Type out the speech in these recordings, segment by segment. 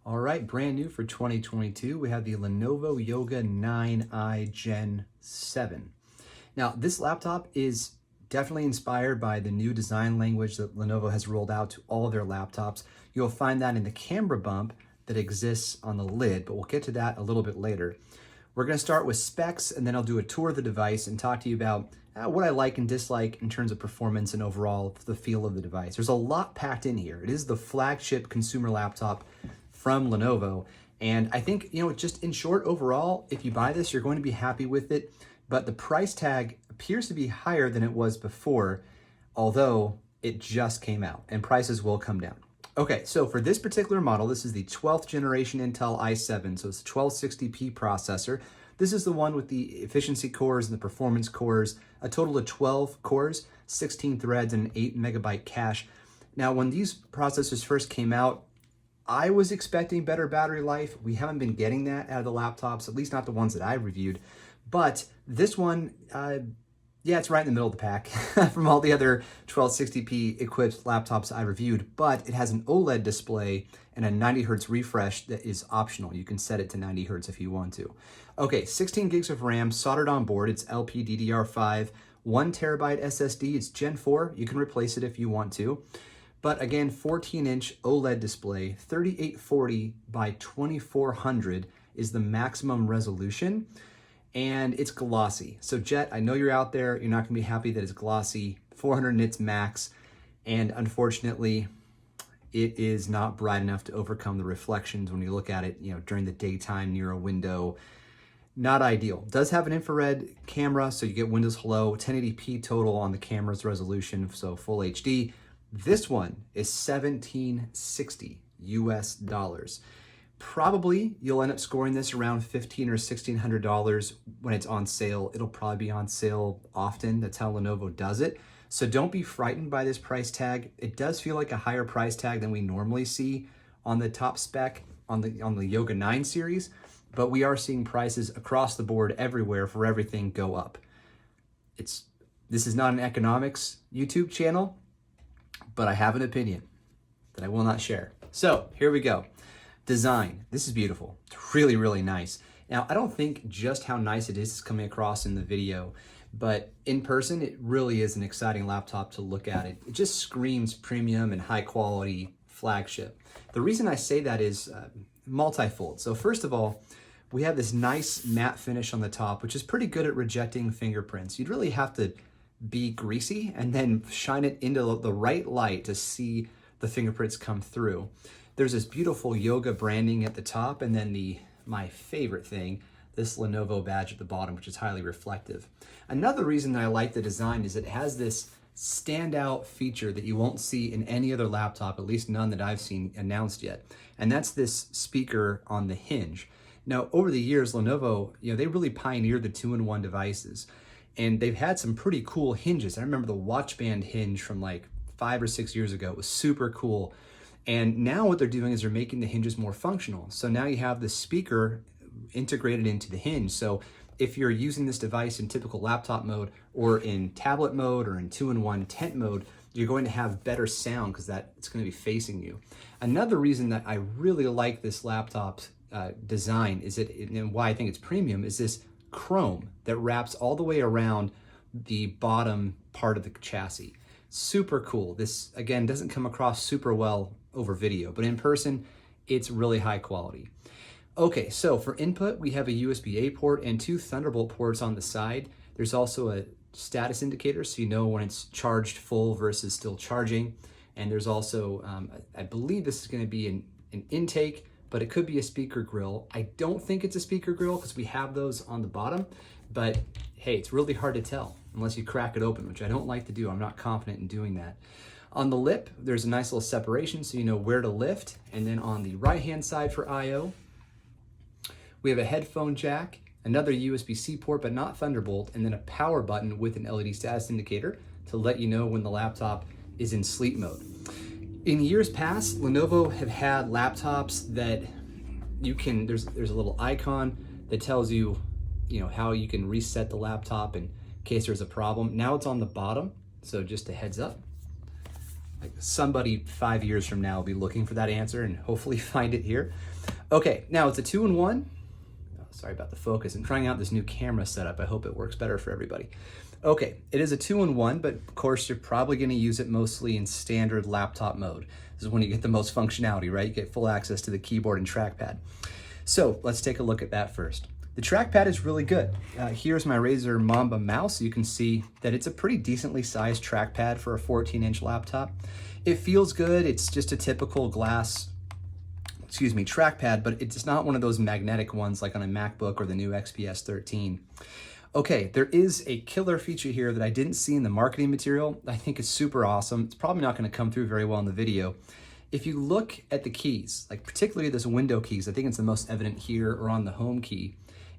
All right, brand new for 2022, we have the Lenovo Yoga 9i Gen 7. Now, this laptop is definitely inspired by the new design language that Lenovo has rolled out to all of their laptops. You'll find that in the camera bump that exists on the lid, but we'll get to that a little bit later. We're going to start with specs, and then I'll do a tour of the device and talk to you about what I like and dislike in terms of performance and overall the feel of the device. There's a lot packed in here. It is the flagship consumer laptop from Lenovo, and I think, just in short, overall, if you buy this, you're going to be happy with it, but the price tag appears to be higher than it was before, although it just came out, and prices will come down. Okay, so for this particular model, this is the 12th generation Intel i7, so it's a 1260p processor. This is the one with the efficiency cores and the performance cores, a total of 12 cores, 16 threads, and an 8 megabyte cache. Now, when these processors first came out, I was expecting better battery life. We haven't been getting that out of the laptops, at least not the ones that I reviewed. But this one, it's right in the middle of the pack from all the other 1260p equipped laptops I reviewed, but it has an OLED display and a 90 hertz refresh that is optional. You can set it to 90 hertz if you want to. Okay, 16 gigs of RAM soldered on board. It's LPDDR5, 1 terabyte SSD. It's Gen 4. You can replace it if you want to. But again, 14-inch OLED display, 3840 by 2400 is the maximum resolution, and it's glossy. So Jet, I know you're out there, you're not gonna be happy that it's glossy, 400 nits max, and unfortunately, it is not bright enough to overcome the reflections when you look at it, during the daytime near a window. Not ideal. Does have an infrared camera, so you get Windows Hello, 1080p total on the camera's resolution, so full HD. This one is $1,760 US. Probably you'll end up scoring this around $1,500 or $1,600 when it's on sale. It'll probably be on sale often. That's how Lenovo does it. So don't be frightened by this price tag. It does feel like a higher price tag than we normally see on the top spec on the Yoga 9 series, but we are seeing prices across the board everywhere for everything go up. This is not an economics YouTube channel, but I have an opinion that I will not share. So here we go. Design. This is beautiful. It's really, really nice. Now, I don't think just how nice it is coming across in the video, but in person, it really is an exciting laptop to look at. It just screams premium and high quality flagship. The reason I say that is multifold. So first of all, we have this nice matte finish on the top, which is pretty good at rejecting fingerprints. You'd really have to be greasy and then shine it into the right light to see the fingerprints come through. There's this beautiful Yoga branding at the top, and then my favorite thing, this Lenovo badge at the bottom, which is highly reflective. Another reason that I like the design is it has this standout feature that you won't see in any other laptop, at least none that I've seen announced yet, and that's this speaker on the hinge. Now, over the years, Lenovo, they really pioneered the 2-in-1 devices, and they've had some pretty cool hinges. I remember the watch band hinge from like 5 or 6 years ago. It was super cool. And now what they're doing is they're making the hinges more functional. So now you have the speaker integrated into the hinge. So if you're using this device in typical laptop mode or in tablet mode or in 2-in-1 tent mode, you're going to have better sound because it's going to be facing you. Another reason that I really like this laptop's design and why I think it's premium is this chrome that wraps all the way around the bottom part of the chassis. Super cool. This, again, doesn't come across super well over video, but in person, it's really high quality. Okay, so for input, we have a USB-A port and 2 Thunderbolt ports on the side. There's also a status indicator, so you know when it's charged full versus still charging. And there's also, I believe this is going to be an intake, but it could be a speaker grill. I don't think it's a speaker grill because we have those on the bottom, but hey, it's really hard to tell unless you crack it open, which I don't like to do. I'm not confident in doing that. On the lip, there's a nice little separation so you know where to lift. And then on the right-hand side for I/O, we have a headphone jack, another USB-C port, but not Thunderbolt, and then a power button with an LED status indicator to let you know when the laptop is in sleep mode. In years past, Lenovo have had laptops that there's a little icon that tells you, how you can reset the laptop in case there's a problem. Now it's on the bottom, so just a heads up. like somebody 5 years from now will be looking for that answer and hopefully find it here. Okay, now it's a 2-in-1. Oh, sorry about the focus. I'm trying out this new camera setup. I hope it works better for everybody. Okay, it is a 2-in-1, but of course you're probably going to use it mostly in standard laptop mode. This is when you get the most functionality, right? You get full access to the keyboard and trackpad. So let's take a look at that first. The trackpad is really good. Here's my Razer Mamba mouse. You can see that it's a pretty decently sized trackpad for a 14-inch laptop. It feels good. It's just a typical glass, trackpad, but it's not one of those magnetic ones like on a MacBook or the new XPS 13. Okay, there is a killer feature here that I didn't see in the marketing material. I think it's super awesome. It's probably not going to come through very well in the video. If you look at the keys, like particularly this window keys, I think it's the most evident here or on the home key,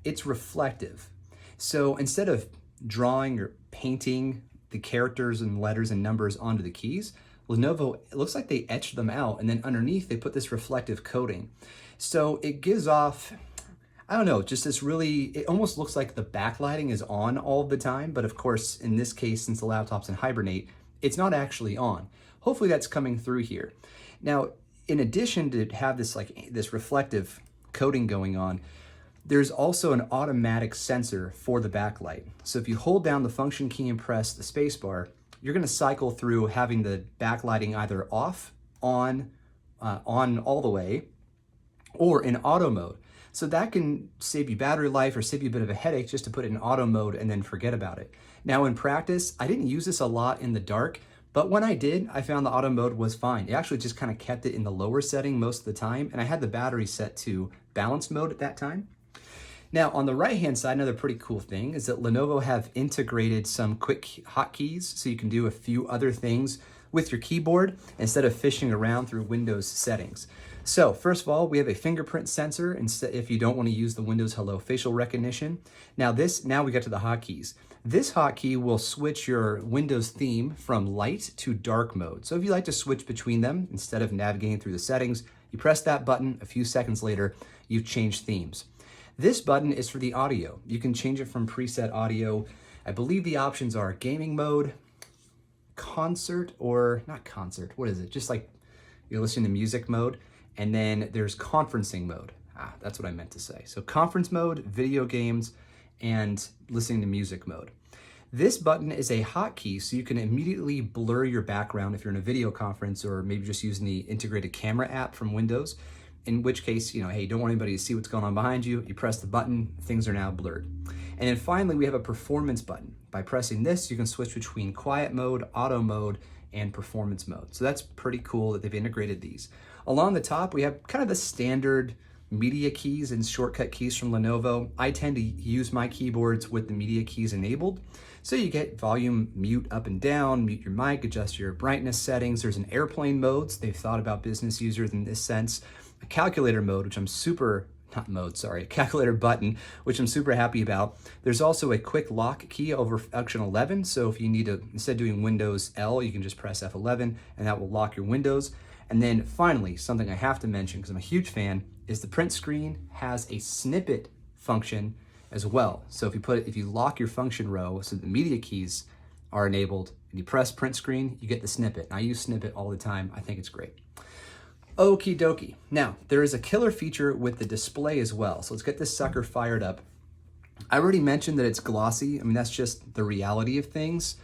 it's reflective. So instead of drawing or painting the characters and letters and numbers onto the keys, Lenovo, it looks like they etched them out, and then underneath they put this reflective coating. So it gives off, I don't know, just this really, it almost looks like the backlighting is on all the time, but of course, in this case, since the laptop's in hibernate, it's not actually on. Hopefully that's coming through here. Now, in addition to have this reflective coating going on, there's also an automatic sensor for the backlight. So if you hold down the function key and press the spacebar, you're gonna cycle through having the backlighting either off, on all the way, or in auto mode. So that can save you battery life or save you a bit of a headache just to put it in auto mode and then forget about it. Now in practice, I didn't use this a lot in the dark, but when I did, I found the auto mode was fine. It actually just kind of kept it in the lower setting most of the time, and I had the battery set to balance mode at that time. Now on the right-hand side, another pretty cool thing is that Lenovo have integrated some quick hotkeys so you can do a few other things with your keyboard instead of fishing around through Windows settings. So first of all, we have a fingerprint sensor instead if you don't want to use the Windows Hello facial recognition. Now we get to the hotkeys. This hotkey will switch your Windows theme from light to dark mode. So if you like to switch between them, instead of navigating through the settings, you press that button, a few seconds later, you've changed themes. This button is for the audio. You can change it from preset audio. I believe the options are gaming mode, concert, or not concert, what is it? Just like you're listening to music mode. And then there's conferencing mode. That's what I meant to say. So conference mode, video games, and listening to music mode. This button is a hotkey, so you can immediately blur your background if you're in a video conference or maybe just using the integrated camera app from Windows, in which case, hey, you don't want anybody to see what's going on behind you. You press the button, things are now blurred. And then finally, we have a performance button. By pressing this, you can switch between quiet mode, auto mode, and performance mode. So that's pretty cool that they've integrated these. Along the top, we have kind of the standard media keys and shortcut keys from Lenovo. I tend to use my keyboards with the media keys enabled. So you get volume, mute up and down, mute your mic, adjust your brightness settings. There's an airplane mode, so they've thought about business users in this sense. A calculator mode, which I'm calculator button, which I'm super happy about. There's also a quick lock key over function 11. So if you need to, instead of doing Windows L, you can just press F11 and that will lock your windows. And then finally, something I have to mention because I'm a huge fan, is the print screen has a snippet function as well. So if you lock your function row, so the media keys are enabled, and you press print screen, you get the snippet. I use snippet all the time. I think it's great. Okie dokie. Now, there is a killer feature with the display as well. So let's get this sucker fired up. I already mentioned that it's glossy. I mean, that's just the reality of things.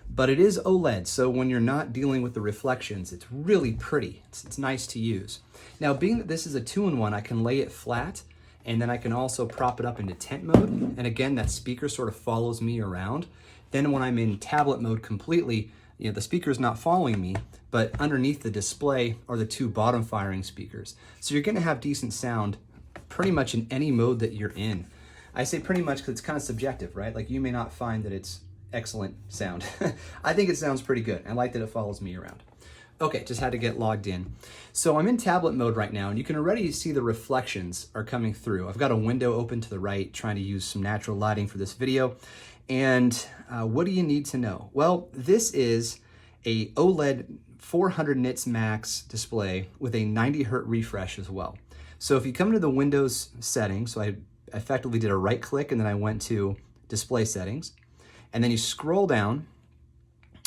But it is OLED, so when you're not dealing with the reflections, it's really pretty. It's nice to use. Now, being that this is a 2-in-1, I can lay it flat, and then I can also prop it up into tent mode. And again, that speaker sort of follows me around. Then when I'm in tablet mode completely, the speaker's not following me, but underneath the display are the two bottom firing speakers. So you're gonna have decent sound pretty much in any mode that you're in. I say pretty much because it's kind of subjective, right? Like you may not find that it's excellent sound. I think it sounds pretty good. I like that it follows me around. Okay, just had to get logged in. So I'm in tablet mode right now, and you can already see the reflections are coming through. I've got a window open to the right, trying to use some natural lighting for this video. And what do you need to know? Well, this is a OLED 400 nits max display with a 90 hertz refresh as well. So if you come to the Windows settings, so I effectively did a right click and then I went to display settings, and then you scroll down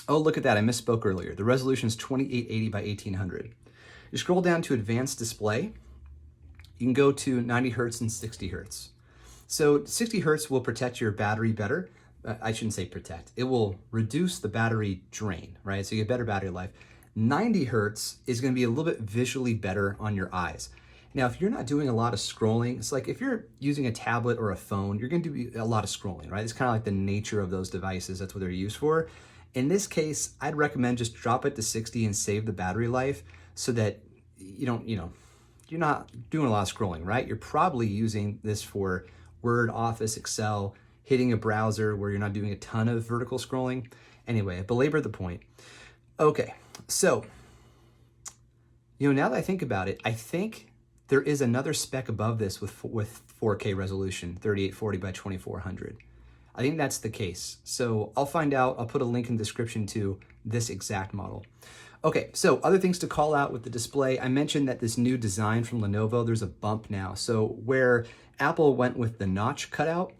Oh, look at that, I misspoke earlier. The resolution is 2880 by 1800. You scroll down to advanced display, you can go to 90 hertz and 60 hertz. So 60 hertz will protect your battery better. I shouldn't say protect. It will reduce the battery drain, right? So you get better battery life. 90 hertz is going to be a little bit visually better on your eyes. Now, if you're not doing a lot of scrolling, it's like if you're using a tablet or a phone, you're going to do a lot of scrolling, right? It's kind of like the nature of those devices. That's what they're used for. In this case, I'd recommend just drop it to 60 and save the battery life so that you don't, you're not doing a lot of scrolling, right? You're probably using this for Word, Office, Excel, hitting a browser where you're not doing a ton of vertical scrolling. Anyway, I belabored the point. Okay, so, now that I think about it, I think there is another spec above this with 4K resolution, 3840 by 2400. I think that's the case. So I'll find out. I'll put a link in the description to this exact model. Okay, so other things to call out with the display. I mentioned that this new design from Lenovo, there's a bump now. So where Apple went with the notch cutout,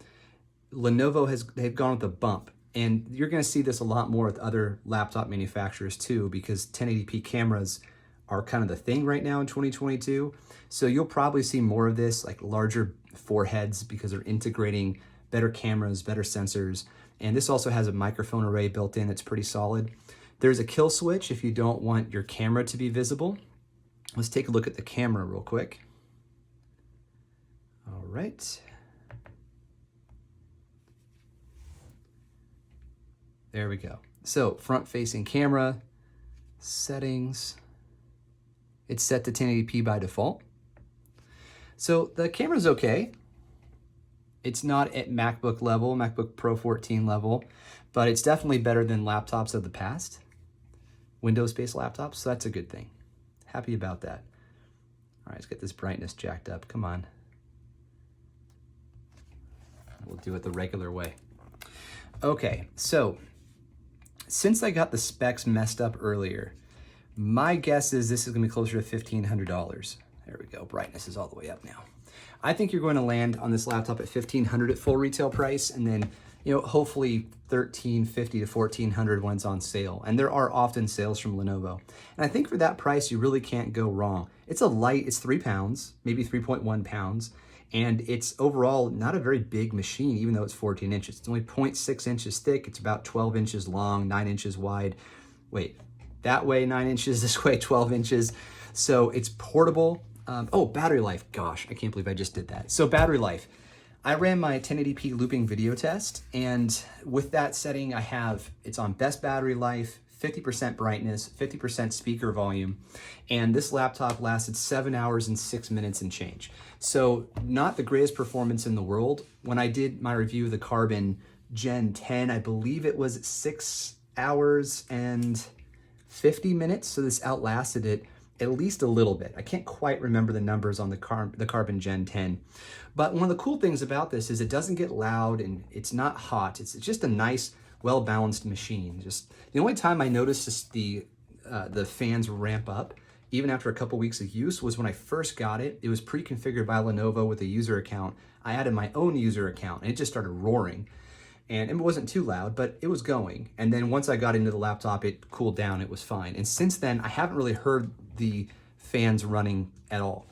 Lenovo they've gone with a bump. And you're gonna see this a lot more with other laptop manufacturers too, because 1080p cameras are kind of the thing right now in 2022. So you'll probably see more of this, like larger foreheads, because they're integrating better cameras, better sensors. And this also has a microphone array built in that's pretty solid. There's a kill switch if you don't want your camera to be visible. Let's take a look at the camera real quick. All right. There we go. So front-facing camera, settings. It's set to 1080p by default. So the camera's okay. It's not at MacBook level, MacBook Pro 14 level, but it's definitely better than laptops of the past, Windows-based laptops, so that's a good thing. Happy about that. All right, let's get this brightness jacked up. Come on. We'll do it the regular way. Okay, so since I got the specs messed up earlier, my guess is this is gonna be closer to $1,500. There we go, brightness is all the way up now. I think you're going to land on this laptop at $1,500 at full retail price, and then, hopefully $1,350 to $1,400 when it's on sale. And there are often sales from Lenovo. And I think for that price, you really can't go wrong. It's it's 3 pounds, maybe 3.1 pounds. And it's overall not a very big machine, even though it's 14 inches. It's only 0.6 inches thick. It's about 12 inches long, 9 inches wide. Wait, that way 9 inches, this way 12 inches. So it's portable. Oh, battery life. Gosh, I can't believe I just did that. So battery life. I ran my 1080p looping video test, and with that setting, it's on best battery life, 50% brightness, 50% speaker volume, and this laptop lasted 7 hours and 6 minutes and change. So not the greatest performance in the world. When I did my review of the Carbon Gen 10, I believe it was 6 hours and 50 minutes, so this outlasted it at least a little bit. I can't quite remember the numbers on the Carbon Gen 10. But one of the cool things about this is it doesn't get loud and it's not hot. It's just a nice, well-balanced machine. Just the only time I noticed the fans ramp up, even after a couple weeks of use, was when I first got it. It was pre-configured by Lenovo with a user account. I added my own user account and it just started roaring. And it wasn't too loud, but it was going. And then once I got into the laptop, it cooled down, it was fine. And since then, I haven't really heard the fans running at all.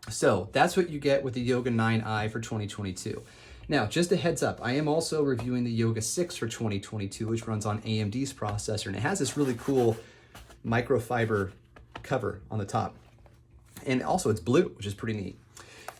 So that's what you get with the Yoga 9i for 2022. Now, just a heads up, I am also reviewing the Yoga 6 for 2022, which runs on AMD's processor, and it has this really cool microfiber cover on the top. And also it's blue, which is pretty neat.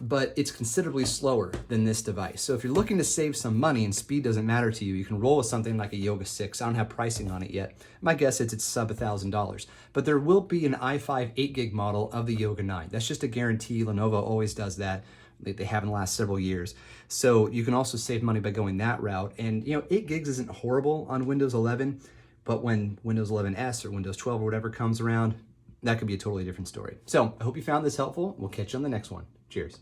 But it's considerably slower than this device. So if you're looking to save some money and speed doesn't matter to you, you can roll with something like a Yoga 6. I don't have pricing on it yet. My guess is it's sub $1,000. But there will be an i5 8 gig model of the Yoga 9. That's just a guarantee. Lenovo always does that. They have in the last several years. So you can also save money by going that route. And 8 gigs isn't horrible on Windows 11, but when Windows 11S or Windows 12 or whatever comes around, that could be a totally different story. So I hope you found this helpful. We'll catch you on the next one. Cheers.